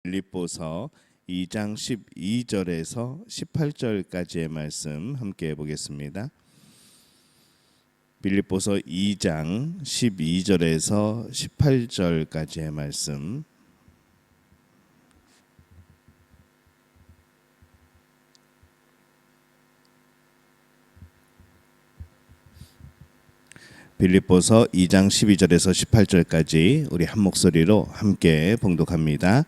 빌립보서 2장 12절에서 18절까지의 말씀 함께 보겠습니다. 빌립보서 2장 12절에서 18절까지의 말씀. 빌립보서 2장 12절에서 18절까지 우리 한 목소리로 함께 봉독합니다.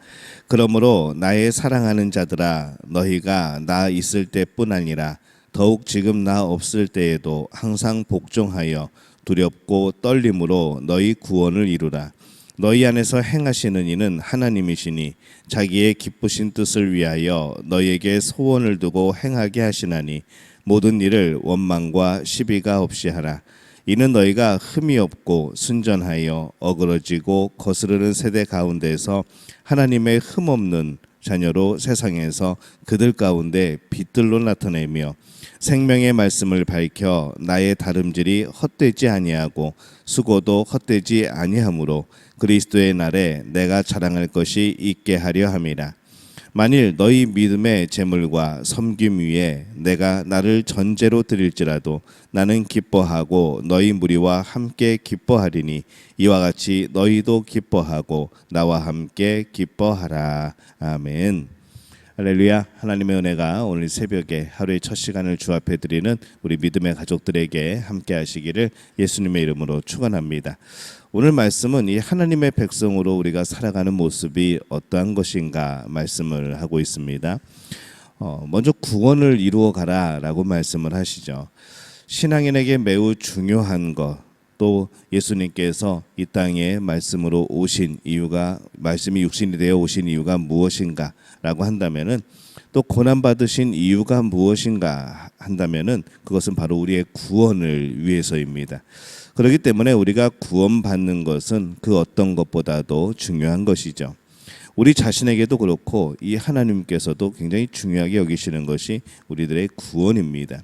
그러므로 나의 사랑하는 자들아, 너희가 나 있을 때뿐 아니라 더욱 지금 나 없을 때에도 항상 복종하여 두렵고 떨림으로 너희 구원을 이루라. 너희 안에서 행하시는 이는 하나님이시니 자기의 기쁘신 뜻을 위하여 너희에게 소원을 두고 행하게 하시나니 모든 일을 원망과 시비가 없이 하라. 이는 너희가 흠이 없고 순전하여 어그러지고 거스르는 세대 가운데서 하나님의 흠 없는 자녀로 세상에서 그들 가운데 빛들로 나타내며 생명의 말씀을 밝혀 나의 다름질이 헛되지 아니하고 수고도 헛되지 아니하므로 그리스도의 날에 내가 자랑할 것이 있게 하려 함이라. 만일 너희 믿음의 재물과 섬김 위에 내가 나를 전제로 드릴지라도 나는 기뻐하고 너희 무리와 함께 기뻐하리니 이와 같이 너희도 기뻐하고 나와 함께 기뻐하라. 아멘. 할렐루야. 하나님의 은혜가 오늘 새벽에 하루의 첫 시간을 주 앞에 드리는 우리 믿음의 가족들에게 함께 하시기를 예수님의 이름으로 축원합니다. 오늘 말씀은 이 하나님의 백성으로 우리가 살아가는 모습이 어떠한 것인가 말씀을 하고 있습니다. 먼저 구원을 이루어 가라라고 말씀을 하시죠. 신앙인에게 매우 중요한 것, 또 예수님께서 이 땅에 말씀으로 오신 이유가, 말씀이 육신이 되어 오신 이유가 무엇인가라고 한다면은, 또 고난 받으신 이유가 무엇인가 한다면은 그것은 바로 우리의 구원을 위해서입니다. 그렇기 때문에 우리가 구원받는 것은 그 어떤 것보다도 중요한 것이죠. 우리 자신에게도 그렇고 이 하나님께서도 굉장히 중요하게 여기시는 것이 우리들의 구원입니다.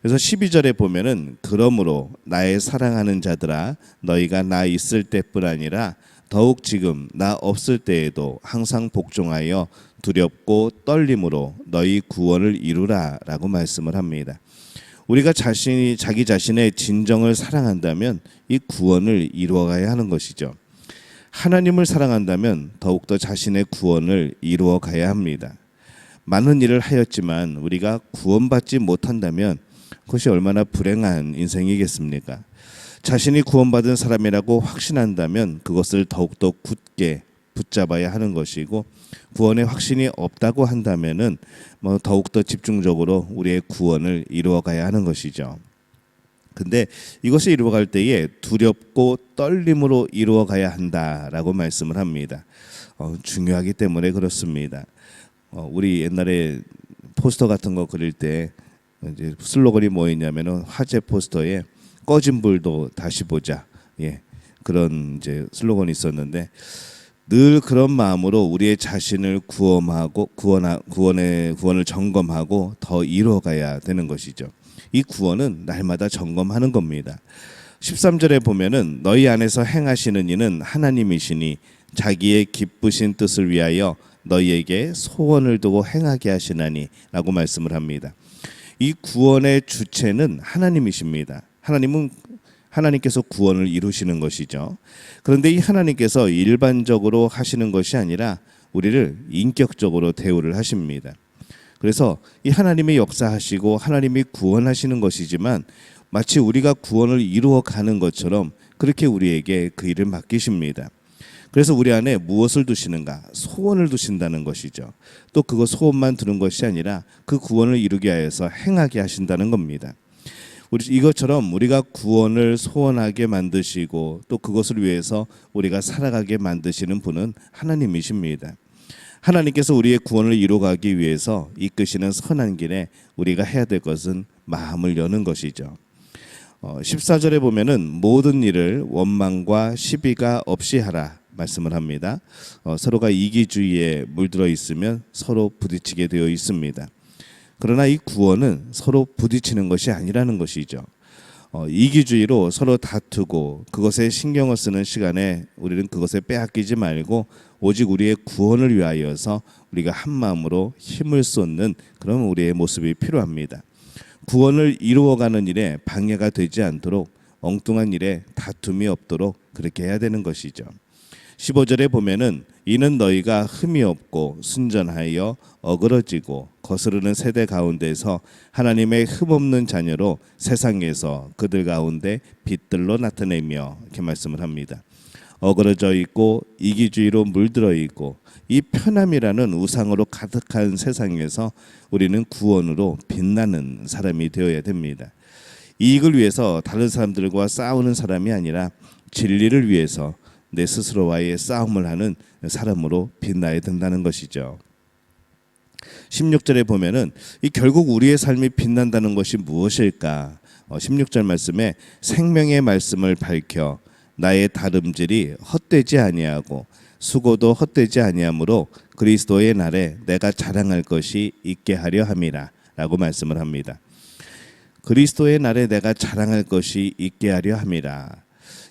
그래서 12절에 보면은 그러므로 나의 사랑하는 자들아, 너희가 나 있을 때뿐 아니라 더욱 지금 나 없을 때에도 항상 복종하여 두렵고 떨림으로 너희 구원을 이루라 라고 말씀을 합니다. 우리가 자기 자신의 진정을 사랑한다면 이 구원을 이루어가야 하는 것이죠. 하나님을 사랑한다면 더욱더 자신의 구원을 이루어가야 합니다. 많은 일을 하였지만 우리가 구원받지 못한다면 그것이 얼마나 불행한 인생이겠습니까? 자신이 구원받은 사람이라고 확신한다면 그것을 더욱더 굳게 붙잡아야 하는 것이고, 구원의 확신이 없다고 한다면은 더욱더 집중적으로 우리의 구원을 이루어가야 하는 것이죠. 근데 이것을 이루어갈 때에 두렵고 떨림으로 이루어가야 한다라고 말씀을 합니다. 중요하기 때문에 그렇습니다. 우리 옛날에 포스터 같은 거 그릴 때 이제 슬로건이 뭐였냐면은 화재 포스터에 꺼진 불도 다시 보자, 그런 이제 슬로건이 있었는데, 늘 그런 마음으로 우리의 자신을 구원을 점검하고 더 이루어가야 되는 것이죠. 이 구원은 날마다 점검하는 겁니다. 13절에 보면은 너희 안에서 행하시는 이는 하나님이시니 자기의 기쁘신 뜻을 위하여 너희에게 소원을 두고 행하게 하시나니 라고 말씀을 합니다. 이 구원의 주체는 하나님이십니다. 하나님께서 구원을 이루시는 것이죠. 그런데 이 하나님께서 일반적으로 하시는 것이 아니라 우리를 인격적으로 대우를 하십니다. 그래서 이 하나님이 역사하시고 하나님이 구원하시는 것이지만 마치 우리가 구원을 이루어가는 것처럼 그렇게 우리에게 그 일을 맡기십니다. 그래서 우리 안에 무엇을 두시는가? 소원을 두신다는 것이죠. 또 그거 소원만 두는 것이 아니라 그 구원을 이루게 하여서 행하게 하신다는 겁니다. 이것처럼 우리가 구원을 소원하게 만드시고 또 그것을 위해서 우리가 살아가게 만드시는 분은 하나님이십니다. 하나님께서 우리의 구원을 이루어가기 위해서 이끄시는 선한 길에 우리가 해야 될 것은 마음을 여는 것이죠. 14절에 보면은 모든 일을 원망과 시비가 없이 하라 말씀을 합니다. 서로가 이기주의에 물들어 있으면 서로 부딪히게 되어 있습니다. 그러나 이 구원은 서로 부딪히는 것이 아니라는 것이죠. 이기주의로 서로 다투고 그것에 신경을 쓰는 시간에 우리는 그것에 빼앗기지 말고 오직 우리의 구원을 위하여서 우리가 한 마음으로 힘을 쏟는 그런 우리의 모습이 필요합니다. 구원을 이루어가는 일에 방해가 되지 않도록, 엉뚱한 일에 다툼이 없도록 그렇게 해야 되는 것이죠. 15절에 보면은 이는 너희가 흠이 없고 순전하여 어그러지고 거스르는 세대 가운데서 하나님의 흠없는 자녀로 세상에서 그들 가운데 빛들로 나타내며, 이렇게 말씀을 합니다. 어그러져 있고 이기주의로 물들어 있고 이 편함이라는 우상으로 가득한 세상에서 우리는 구원으로 빛나는 사람이 되어야 됩니다. 이익을 위해서 다른 사람들과 싸우는 사람이 아니라 진리를 위해서 내 스스로와의 싸움을 하는 사람으로 빛나야 된다는 것이죠. 16절에 보면은 이 결국 우리의 삶이 빛난다는 것이 무엇일까? 16절 말씀에 생명의 말씀을 밝혀 나의 다름질이 헛되지 아니하고 수고도 헛되지 아니하므로 그리스도의 날에 내가 자랑할 것이 있게 하려 함이라 라고 말씀을 합니다. 그리스도의 날에 내가 자랑할 것이 있게 하려 함이라.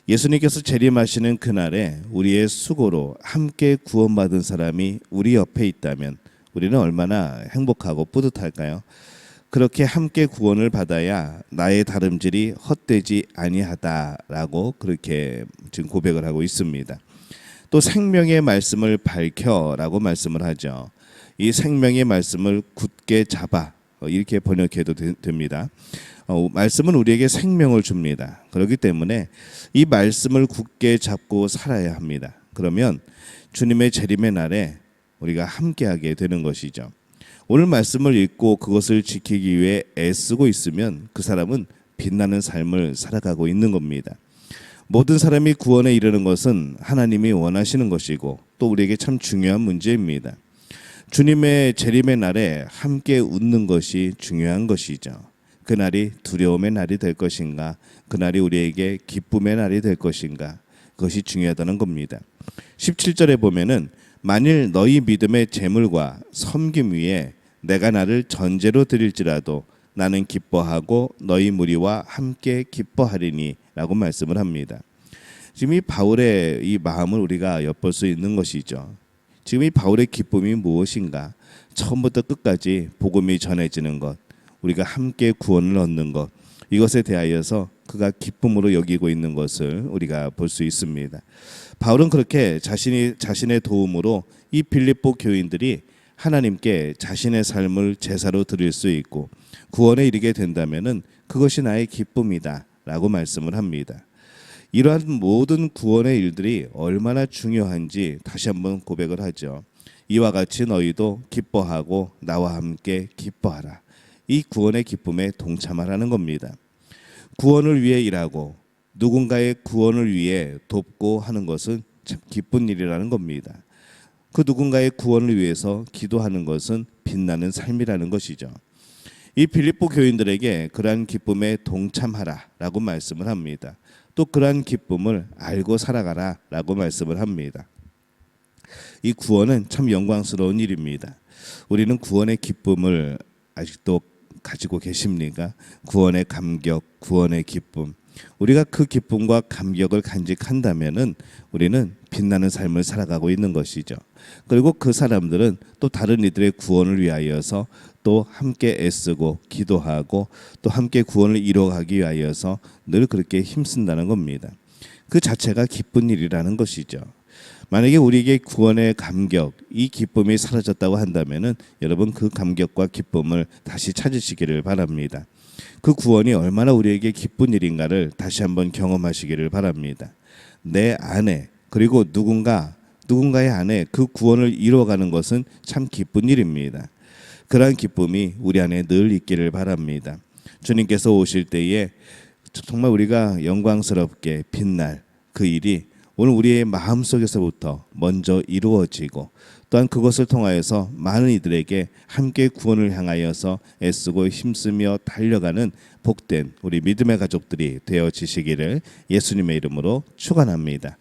예수님께서 재림하시는 그날에 우리의 수고로 함께 구원받은 사람이 우리 옆에 있다면 우리는 얼마나 행복하고 뿌듯할까요? 그렇게 함께 구원을 받아야 나의 다름질이 헛되지 아니하다라고 그렇게 지금 고백을 하고 있습니다. 또 생명의 말씀을 밝혀라고 말씀을 하죠. 이 생명의 말씀을 굳게 잡아, 이렇게 번역해도 됩니다. 말씀은 우리에게 생명을 줍니다. 그렇기 때문에 이 말씀을 굳게 잡고 살아야 합니다. 그러면 주님의 재림의 날에 우리가 함께하게 되는 것이죠. 오늘 말씀을 읽고 그것을 지키기 위해 애쓰고 있으면 그 사람은 빛나는 삶을 살아가고 있는 겁니다. 모든 사람이 구원에 이르는 것은 하나님이 원하시는 것이고 또 우리에게 참 중요한 문제입니다. 주님의 재림의 날에 함께 웃는 것이 중요한 것이죠. 그날이 두려움의 날이 될 것인가, 그날이 우리에게 기쁨의 날이 될 것인가, 그것이 중요하다는 겁니다. 17절에 보면은 만일 너희 믿음의 재물과 섬김 위에 내가 나를 전제로 드릴지라도 나는 기뻐하고 너희 무리와 함께 기뻐하리니 라고 말씀을 합니다. 지금 이 바울의 이 마음을 우리가 엿볼 수 있는 것이죠. 지금 이 바울의 기쁨이 무엇인가? 처음부터 끝까지 복음이 전해지는 것, 우리가 함께 구원을 얻는 것, 이것에 대하여서 그가 기쁨으로 여기고 있는 것을 우리가 볼 수 있습니다. 바울은 그렇게 자신의 도움으로 이 빌립보 교인들이 하나님께 자신의 삶을 제사로 드릴 수 있고 구원에 이르게 된다면은 그것이 나의 기쁨이다라고 말씀을 합니다. 이러한 모든 구원의 일들이 얼마나 중요한지 다시 한번 고백을 하죠. 이와 같이 너희도 기뻐하고 나와 함께 기뻐하라. 이 구원의 기쁨에 동참하라는 겁니다. 구원을 위해 일하고 누군가의 구원을 위해 돕고 하는 것은 참 기쁜 일이라는 겁니다. 그 누군가의 구원을 위해서 기도하는 것은 빛나는 삶이라는 것이죠. 이 빌립보 교인들에게 그러한 기쁨에 동참하라라고 말씀을 합니다. 또 그러한 기쁨을 알고 살아가라라고 말씀을 합니다. 이 구원은 참 영광스러운 일입니다. 우리는 구원의 기쁨을 아직도 가지고 계십니까? 구원의 감격, 구원의 기쁨. 우리가 그 기쁨과 감격을 간직한다면은 우리는 빛나는 삶을 살아가고 있는 것이죠. 그리고 그 사람들은 또 다른 이들의 구원을 위하여서 또 함께 애쓰고 기도하고 또 함께 구원을 이루어가기 위하여서 늘 그렇게 힘쓴다는 겁니다. 그 자체가 기쁜 일이라는 것이죠. 만약에 우리에게 구원의 감격, 이 기쁨이 사라졌다고 한다면은 여러분 그 감격과 기쁨을 다시 찾으시기를 바랍니다. 그 구원이 얼마나 우리에게 기쁜 일인가를 다시 한번 경험하시기를 바랍니다. 내 안에 그리고 누군가의 안에 그 구원을 이루어가는 것은 참 기쁜 일입니다. 그러한 기쁨이 우리 안에 늘 있기를 바랍니다. 주님께서 오실 때에 정말 우리가 영광스럽게 빛날 그 일이 오늘 우리의 마음속에서부터 먼저 이루어지고 또한 그것을 통하여서 많은 이들에게 함께 구원을 향하여서 애쓰고 힘쓰며 달려가는 복된 우리 믿음의 가족들이 되어지시기를 예수님의 이름으로 축원합니다.